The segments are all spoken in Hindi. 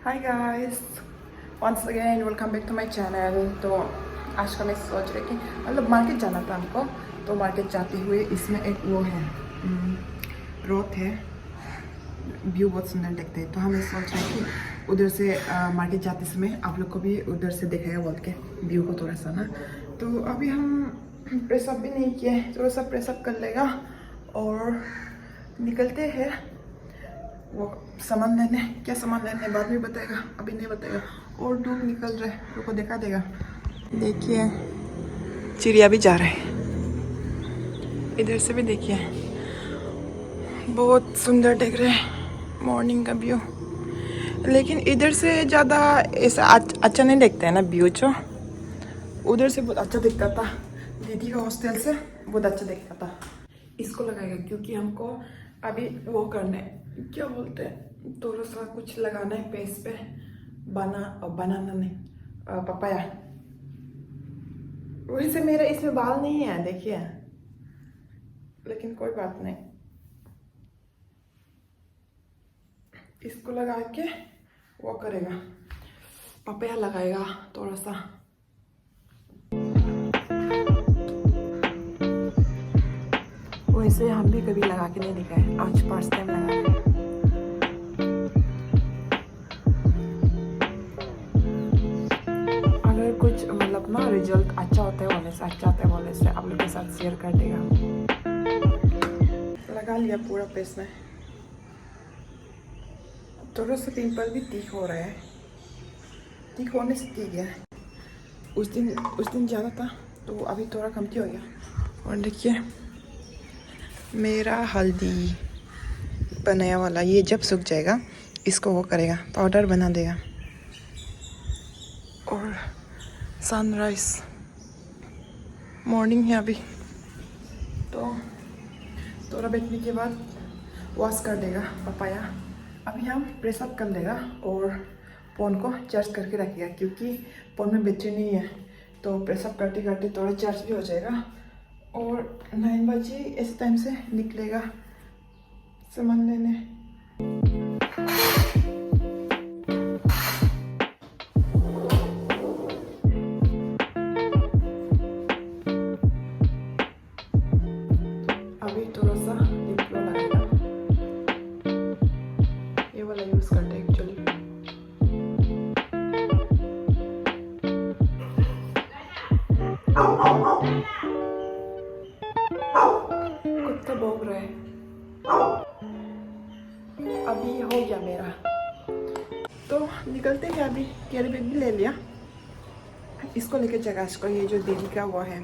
Hi guys, once again welcome back to my channel. तो आज का मैं सोच रही कि मतलब मार्केट जाना था हमको। तो मार्केट जाते हुए इसमें एक वो है रोड है, व्यू बहुत सुंदर दिखते हैं। तो हमें सोच रहे हैं कि उधर से मार्केट जाते समय आप लोग को भी उधर से दिखाएगा बोल के व्यू को थोड़ा सा ना। तो अभी हम प्रेसअप भी नहीं किए, थोड़ा सा प्रेसअप कर लेगा और निकलते हैं वो सामान लेने। क्या सामान लेने बाद में बताएगा, अभी नहीं बताएगा। और धूप निकल रहा है, रुको दिखा देगा। देखिए चिड़िया भी जा रहा है, इधर से भी देखिए बहुत सुंदर दिख रहा है मॉर्निंग का व्यू। लेकिन इधर से ज़्यादा ऐसा अच्छा नहीं दिखता है ना व्यू। जो उधर से बहुत अच्छा दिखता था, दीदी का हॉस्टल से बहुत अच्छा दिखता था। इसको लगाएगा क्योंकि हमको अभी वो करना है, क्या बोलते हैं, थोड़ा सा कुछ लगाना है फेस पे। बनाना नहीं, पपाया। वैसे मेरा इसमें बाल नहीं है देखिए, लेकिन कोई बात नहीं, इसको लगा के वो करेगा, पपाया लगाएगा थोड़ा सा। वैसे हम भी कभी लगा के नहीं दिखाए, आज फर्स्ट टाइम लगा रहे हैं। अगर कुछ मतलब ना रिजल्ट अच्छा होता है बोले से, अच्छा आता है बोले से आप लोग के साथ शेयर कर देगा। लगा लिया पूरा फेस में। थोड़ा सा पिंपल भी ठीक हो रहा है, ठीक होने से ठीक है। उस दिन ज़्यादा था तो अभी थोड़ा कमती हो गया। और देखिए मेरा हल्दी बनाया वाला, ये जब सूख जाएगा इसको वो करेगा, पाउडर बना देगा। और सनराइज मॉर्निंग है अभी, तो थोड़ा बैठने के बाद वॉश कर देगा पपाया। अभी हम प्रेसअप कर देगा और फ़ोन को चार्ज करके रखेगा क्योंकि फ़ोन में बैटरी नहीं है। तो प्रेसअप करते करते थोड़ा चार्ज भी हो जाएगा। और 9 बजे इस टाइम से निकलेगा सामान लेने। अभी थोड़ा सा लिप ग्लो लगाएगा, ये वाला यूज़ करते हैं एक्चुअली। कुत्ता भौंक रहा है। अभी हो गया मेरा, तो निकलते हैं। अभी कैरी बैग भी ले लिया, इसको लेके जगह को, ये जो दीदी का वो है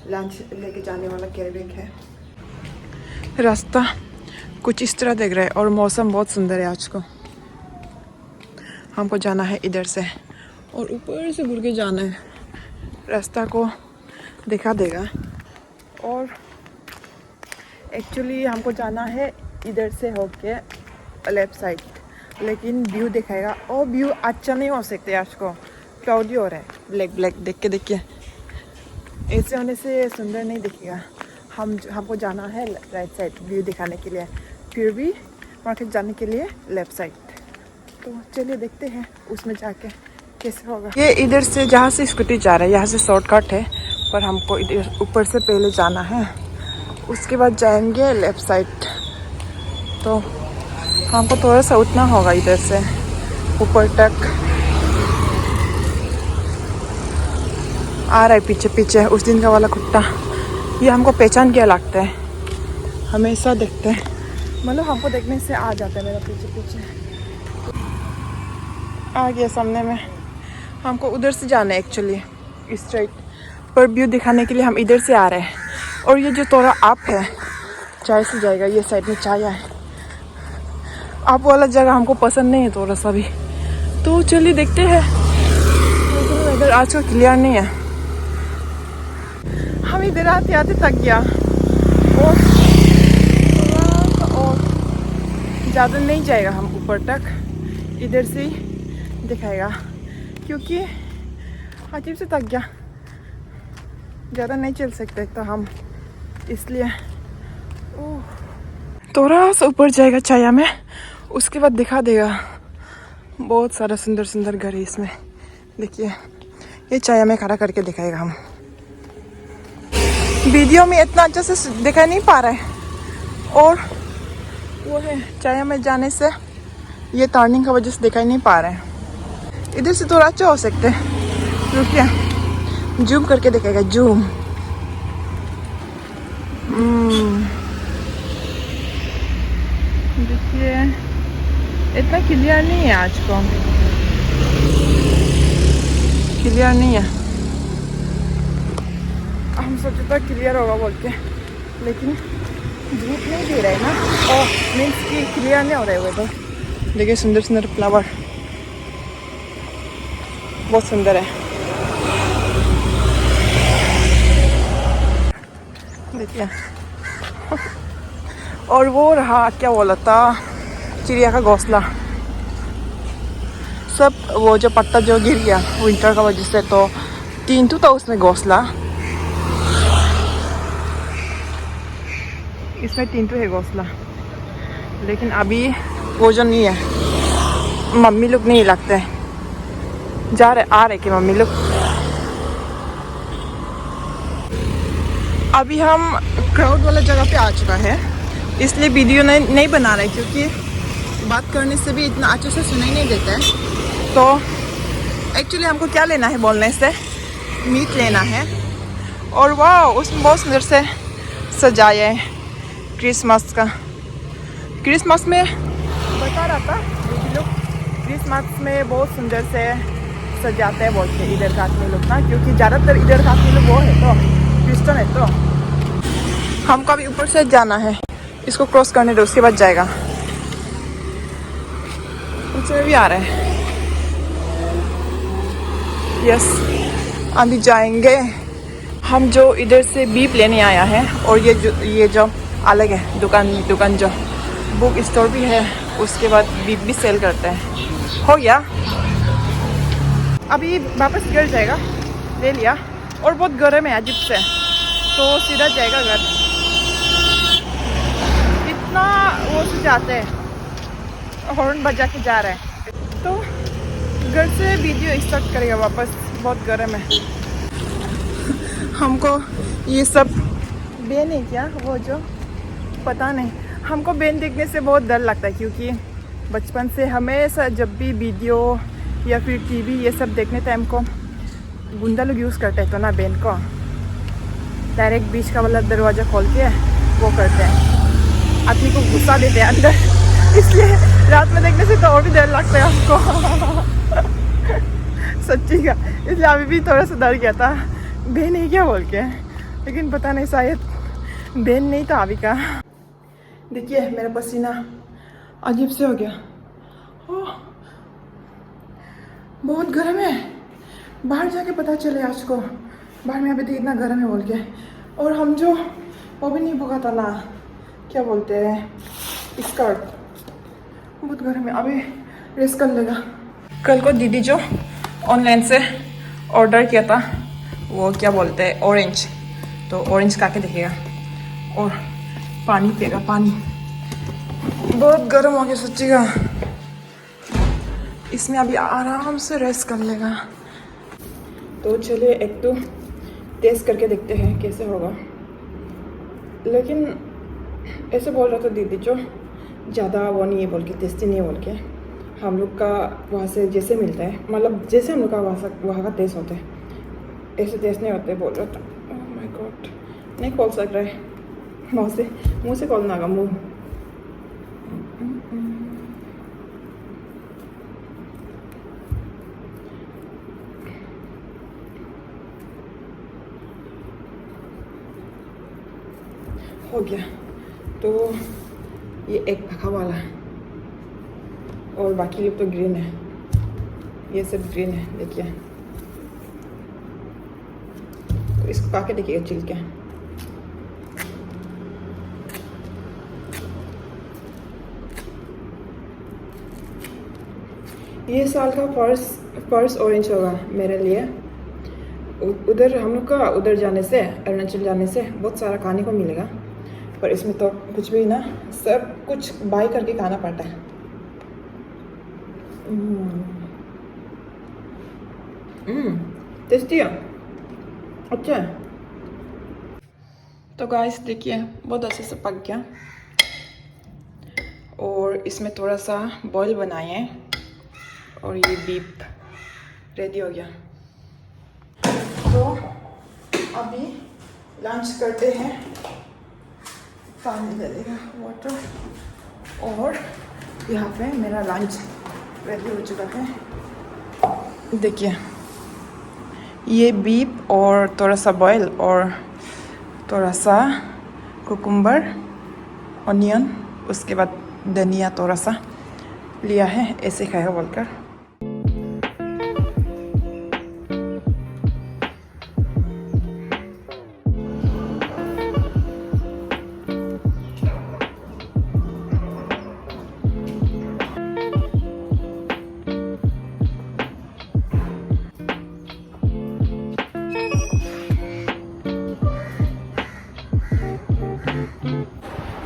लंच लेके जाने वाला कैरी बैग है। रास्ता कुछ इस तरह दिख रहा है और मौसम बहुत सुंदर है आज को। हमको जाना है इधर से और ऊपर से घूर के जाना है, रास्ता को दिखा देगा। और एक्चुअली हमको जाना है इधर से होके लेफ्ट साइड, लेकिन व्यू दिखाएगा और व्यू अच्छा नहीं हो सकते। आज को क्लाउडी हो रहा है, ब्लैक ब्लैक देख के देखिए, ऐसे होने से सुंदर नहीं दिखेगा। हमको जाना है राइट साइड व्यू दिखाने के लिए, फिर भी मार्केट जाने के लिए लेफ्ट साइड। तो चलिए देखते हैं उसमें जाके कैसे होगा। ये इधर से जहाँ से स्कूटी जा रहा है यहाँ से शॉर्टकट है, पर हमको इधर ऊपर से पहले जाना है, उसके बाद जाएंगे लेफ्ट साइड। तो हमको थोड़ा सा उठना होगा इधर से ऊपर तक। आ रहा है पीछे पीछे उस दिन का वाला कुत्ता, ये हमको पहचान क्या लगता है, हमेशा देखते हैं, मतलब हमको देखने से आ जाता है मेरा पीछे पीछे। आ गया सामने में, हमको उधर से जाना है एक्चुअली स्ट्रेट, पर व्यू दिखाने के लिए हम इधर से आ रहे हैं। और ये जो थोड़ा आप है चाय से जाएगा, ये साइड में चाय है। आप वाला जगह हमको पसंद नहीं है थोड़ा सा भी, तो चलिए देखते हैं। लेकिन इधर आज का क्लियर नहीं है, हम इधर आते आते थक गया और ज़्यादा नहीं जाएगा हम ऊपर तक, इधर से ही दिखाएगा क्योंकि अजीब से थक गया, ज़्यादा नहीं चल सकते तो हम, इसलिए थोड़ा सा ऊपर जाएगा छाया में, उसके बाद दिखा देगा बहुत सारा सुंदर सुंदर घर है इसमें। देखिए ये चाय में खड़ा करके दिखाएगा हम। वीडियो में इतना अच्छे से दिखाई नहीं पा रहा है, और वो है चाय में जाने से ये टर्निंग की वजह से दिखाई नहीं पा रहा है। इधर से थोड़ा अच्छा हो सकते हैं। रुकिए जूम करके दिखाएगा, जूम। देखिए इतना क्लियर नहीं है, आज को क्लियर नहीं है। हम सोचे तो क्लियर होगा बोल के, लेकिन धूप नहीं दे रहा है ना, और मीन्स कि क्लियर नहीं हो रहा है वो। तो देखिए सुंदर सुंदर फ्लावर, बहुत सुंदर है। देखिए और वो रहा क्या बोला था, चिड़िया का घोंसला। सब वो जो पत्ता जो गिर गया विंटर का वजह से, तो 3 तो था उसमें घोंसला। इसमें 3 तो है घोंसला, लेकिन अभी वो जो नहीं है। मम्मी लोग नहीं लगते जा रहे, आ रहे कि मम्मी लोग। अभी हम क्राउड वाला जगह पे आ चुका है, इसलिए वीडियो नहीं बना रहे, क्योंकि बात करने से भी इतना अच्छे से सुनाई नहीं देता है। तो एक्चुअली हमको क्या लेना है बोलने से, मीट लेना है। और वाह उसमें बहुत सुंदर से सजाया है क्रिसमस का। क्रिसमस में बता रहा था दीदी लोग, क्रिसमस में बहुत सुंदर से सजाते हैं बोलते हैं इधर का आदमी लोग ना, क्योंकि ज़्यादातर इधर का आदमी लोग वो है तो क्रिश्चियन है। तो हमको अभी ऊपर से जाना है, इसको क्रॉस करने दो, उसके बाद जाएगा। ऊँचे भी आ रहे हैं, यस अभी जाएंगे हम। जो इधर से बीफ लेने आया है, और ये जो अलग है दुकान जो बुक स्टोर भी है, उसके बाद बीफ भी सेल करते हैं। हो गया, अभी वापस घर जाएगा, ले लिया। और बहुत गर्म है अजीब से, तो सीधा जाएगा घर। इतना वो से जाते हैं, हॉर्न बजा के जा रहे हैं, तो घर से वीडियो स्टार्ट करेगा वापस। बहुत गर्म है। हमको ये सब बेन है क्या, वो जो पता नहीं, हमको बेन देखने से बहुत डर लगता है, क्योंकि बचपन से हमेशा जब भी वीडियो या फिर टीवी ये सब देखने टाइम को गुंडा लोग यूज़ करते हैं, तो ना बेन को डायरेक्ट बीच का वाला दरवाज़ा खोल के वो करते हैं, आदमी को गुस्सा देते हैं अंदर। इसलिए रात में देखने से तो और भी डर लगता है हमको। सच्ची का, इसलिए अभी भी थोड़ा सा डर गया था बेन नहीं क्या बोल के, लेकिन पता नहीं शायद बेन नहीं था अभी का। देखिए मेरा पसीना अजीब से हो गया। ओह बहुत गर्म है, बाहर जाके पता चले आज को, बाहर में अभी तो इतना गर्म है बोल के। और हम जो वो भी नहीं भगा था ना, क्या बोलते हैं, स्कर्ट, बहुत गर्म है। अभी रेस्ट कर लेगा। कल को दीदी जो ऑनलाइन से ऑर्डर किया था, वो क्या बोलते हैं ऑरेंज, तो ऑरेंज खा के देखेगा और पानी पिएगा। पानी बहुत गर्म हो गया सच्ची का, इसमें अभी आराम से रेस्ट कर लेगा। तो चलिए एक तो टेस्ट करके देखते हैं कैसे होगा। लेकिन ऐसे बोल रहा था दीदी जो ज़्यादा वो नहीं है बोल के, टेस्टी नहीं है बोल के। हम लोग का वहाँ से जैसे मिलता है, मतलब जैसे हम लोग का वहाँ का टेस्ट होता है, ऐसे टेस्ट नहीं होते बोल रहा था। ओह माय गॉड, नहीं खोल सक रहा है मुँह से खोलना होगा मुँह। हो गया। तो ये एक पका वाला है, और बाकी लोग तो ग्रीन है, ये सब ग्रीन है। देखिए तो इसको खा के देखिएगा छिल के। ये साल का फर्स्ट ऑरेंज होगा मेरे लिए। उधर हम लोग का उधर जाने से, अरुणाचल जाने से बहुत सारा खाने को मिलेगा, पर इसमें तो कुछ भी ना, सब कुछ बाय करके खाना पड़ता है। टेस्टी है, अच्छा है। तो गाइस देखिए बहुत अच्छे से पक गया और इसमें थोड़ा सा बॉईल बनाए हैं और ये बीफ रेडी हो गया। तो अभी लंच करते हैं, पानी ले लेगा वाटर, और यहाँ पे मेरा लंच रेडी हो चुका है। देखिए ये बीफ और थोड़ा सा बॉईल और थोड़ा सा कुकुम्बर, ऑनियन, उसके बाद धनिया थोड़ा सा लिया है, ऐसे खाएगा बोलकर।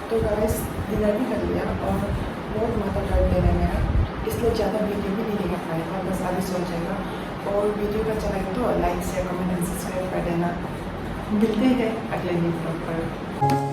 तो गाइस डिनर भी कर लिया और बहुत माथा दर्द दे रहा है मेरा, इसलिए ज़्यादा वीडियो भी नहीं दिखा पाएगा, बस अभी सो जाएगा। और वीडियो का चला तो like share comment and subscribe कर देना। मिलते हैं अगले वीडियो पर।